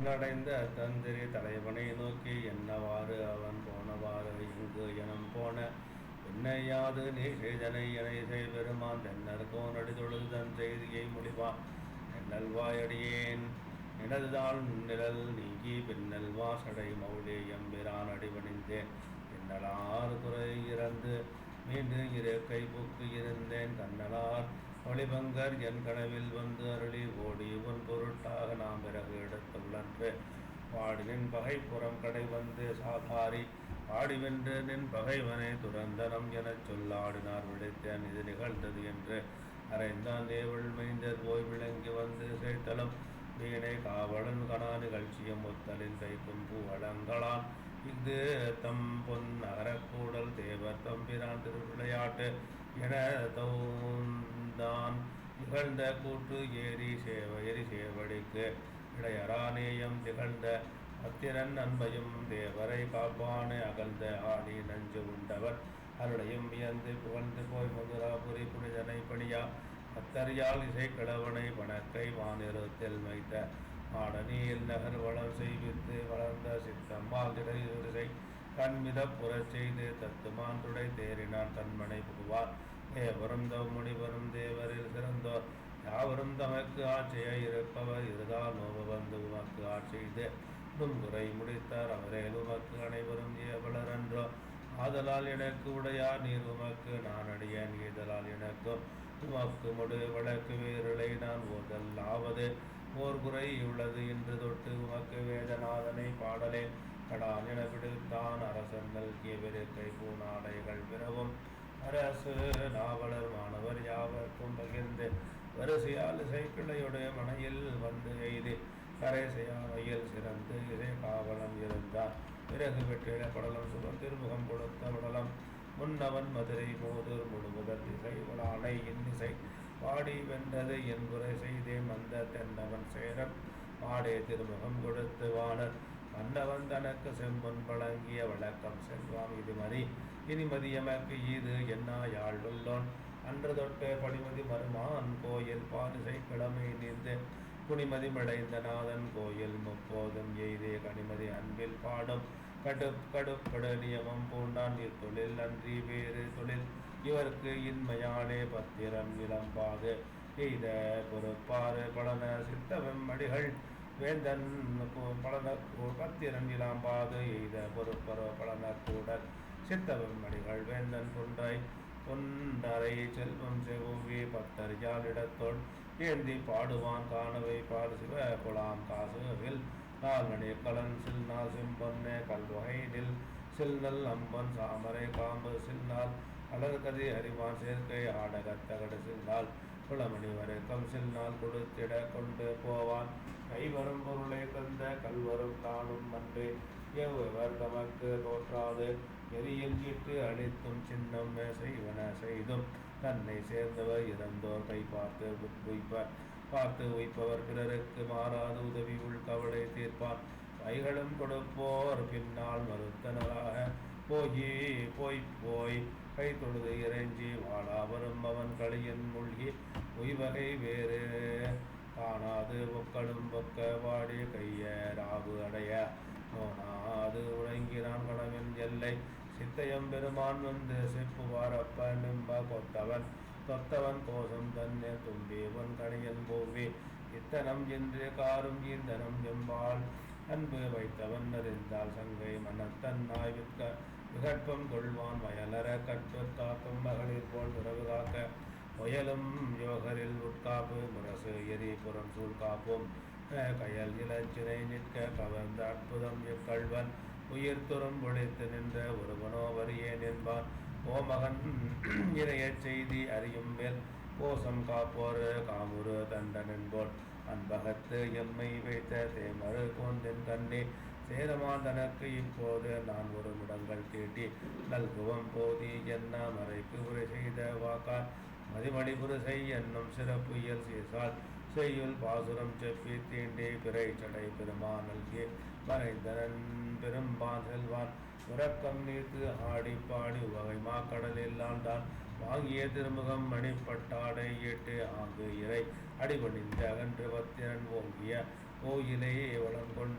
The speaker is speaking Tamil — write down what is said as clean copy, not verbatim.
அடைந்த தந்திரி தலைவனை நோக்கி என்னவாறு அவன் போனவாறு இங்கு எனம் போன என்னையாது நீ செய்தனை எனை செய் பெருமான் தென்னர்கோ நடிதொழுது தன் செய்தியை முடிவான் என்னல்வாயடியேன் எனதுதான் நிழல் நீங்கி பின்னல்வா சடை மௌலி எம்பிரான் அடிபணிந்தேன் என்னலார் குறை இறந்து மீண்டு இரு கைபுக்கு இருந்தேன் கண்ணலார் ஒளிபங்கர் என் கனவில் வந்து அருளி ஓடி உன் பொருட்டாக நாம் பிறகு எடுத்துள்ளன்று வாடினின் பகைப்புறம் கடை வந்து சாதாரி ஆடி வென்று நின் பகைவனை துரந்தனம் எனச் சொல்லாடினார் விளைத்தேன் இது நிகழ்ந்தது என்று அறைந்தான் தேவள் மைந்தர் போய் விளங்கி வந்து சேர்த்தலும் வீணை காவலன் கணா நிகழ்ச்சியும் ஒத்தலில் கைக்கும் பூவளங்களான் இது தம் பொன் நகரக்கூடல் தேவர் தம்பிரான் திருவிளையாட்டு என தௌந்தான் நிகழ்ந்த கூட்டு எரி சேவடிக்கு இடையரானேயம் திகழ்ந்த அத்திரன் அன்பையும் தேவரை காப்பானே அகழ்ந்த ஆடி நஞ்சு உண்டவர் அருளையும் வியந்து புகழ்ந்து போய் மதுராபுரி புனிதனை பணியா அத்தறியால் இசைக்கிழவனை பணக்கை வானிருத்தில் வைத்த மாடனியில் நகர் வளம் செய்வித்து வளர்ந்த சித்தம்மாள் திடையுரிசை கண்மித புறச் செய்து தத்துமான் துடை தேறினான் தன்மனை புகுவார் தேவரும் முனிவரும் தேவரில் சிறந்தோர் யாவரும் தமக்கு ஆட்சிய இருப்பவர் இருதால் நோவு வந்து உமக்கு ஆட்சியது குறை முடித்தார் அவரேல் உமக்கு அனைவரும் ஏவலரன்றோ ஆதலால் எனக்கு உடையார் நீர் உமக்கு நான் அடியேன் ஈதலால் எனக்கும் உமக்கு முடு வழக்கு வீரலை நான் ஓதல் ஆவது ஓர் குறை உள்ளது என்று தொட்டு உமக்கு வேதநாதனை பாடலே கடான் என விடுத்தான் அரசன் நல்கிய வெறுக்கை பூநாடைகள் பிறவும் அரசு நாவலர் மாணவர் யாவர்க்கும் பகிர்ந்து வரிசையால் இசைக்கிளையுடைய மனையில் வந்து எய்து கரை செய்யாமையில் சிறந்து இசை காவலன் இருந்தார் பிறகு வெற்றிட படலம் சுகம் திருமுகம் கொடுத்த படலம் முன்னவன் மதுரை மோதூர் முழுமுதல் இசை வளானை இன்னிசை பாடி வென்றது என்புரை செய்தே மந்த தென்னவன் சேரன் பாடே திருமுகம் கொடுத்து வானர் மன்னவன் தனக்கு செம்பொன் வழங்கிய வழக்கம் செல்வாம் இதுமதி இனிமதி எமக்கு ஈது என்ன யாழ்வல்லோன் அன்று தொட்டு படிமதி மருமான் கோயில் பாரிசை கிழமை நீர்ந்து குனிமதி மடைந்த நாதன் கோயில் முப்போதும் எய்தே கனிமதி அன்பில் பாடும் கடுப்படு நியமம் பூண்டான் இத்தொழில் அன்றி வேறு தொழில் இவருக்கு இன்மையானே பத்திரம் விளம்பாது எய்த பொறுப்பாறு பலன சித்தவெம்மடிகள் வேந்தன் பலன பத்திரன் இளாம்பாது எய்த பொறுப்பரோ பலன கூடல் சித்தவெம்மடிகள் வேந்தன் பொன்றரை செல்வம் செவ்வி பத்தர் யாழிடத்தோள் ஏந்தி பாடுவான் காணவை பாடு சிவ குலாம் காசுவில் நால்மணி கலன் சில்நாள் செம்பொன்னே கல்வகை நில் சில்நல் அம்பன் சாமரை காம்பு சில்நாள் அலர்கதி அறிவான் சேர்க்கை ஆடகத்தகடு சில்நாள் குளமணி வரைக்கம் சில்நாள் கொடுத்திட கொண்டு போவான் கைவரும் பொருளை தந்த கல்வரும் தானும் அன்றே எவ்வர் தமக்கு தோற்றாது எரியில் ஈட்டு அளித்தும் சின்னம் செய்வன செய்தும் தன்னை சேர்ந்தவர் இறந்தோர் கை பார்த்து உய்ப்பவர் பிறருக்கு மாறாது உதவி உள்கவலை தீர்ப்பார் கைகளும் கொடுப்போர் பின்னால் மறுத்தனராக போய் கை தொழுது இறைஞ்சி வாழா வரும் அவன் களியின் மூழ்கி உய்வகை வேறு காணாது ஒக்கடும் பொக்க வாடி கையராவு அடைய நோனாது உழங்கிறான் கணவன் எல்லை சித்தையம் பெருமான் வந்து செப்புவாரப்ப நிம்ப கொத்தவன் தொத்தவன் கோசம் தன்னை தும்பியவன் கணியன் போவி இத்தனம் என்று காரும் ஈந்தனம் எம்பால் அன்பு வைத்தவன் அறிந்தால் சங்கை மனத்தன் நாய்விற்க விகற்பம் கொள்வான் வயலற கற்பு காக்கும் மகளிர் போல் உறவு காக்க முயலும் யோகரில் உட்காப்பு முரசு எரி புறம் சூழ் காப்பும் கயல் இளஞ்சினை நிற்க கவர்ந்த அற்புதம் எக்கள்வன் உயிர் துறம் ஒழித்து நின்ற ஒருவனோ வரியேன் என்பான் ஓமகன் இறையச் செய்தி அறியும் மேல் கோசம் காப்போர் காமுரு தண்டன் என்போல் அன்பகத்து எம்மை வைத்த தேமரு கோந்தின் கண்ணே சேரமான் தனக்கு இப்போது நான் ஒரு முடங்கள் தீட்டி நல்குவம் போதி என்ன மறைக்கு உரை செய்த வாக்கால் மதிமணி புரிசை என்னும் சிறப்பு இயல் சீசால் செய்யுள் பாசுரம் செப்பி தீண்டி பிறை சடை பெருமான் நல்கி மறைந்தனன் பெரும்பான் செல்வான் உறக்கம் நீத்து ஆடி பாடி உவகை மாக்கடலில் ஆண்டான் வாங்கிய திருமுகம் மணிப்பட்டாடை ஏட்டு ஆங்கு இறை அடிபணிந்த அகன்று பத்திரன் ஓங்கிய கோயிலே வளம் கொண்ட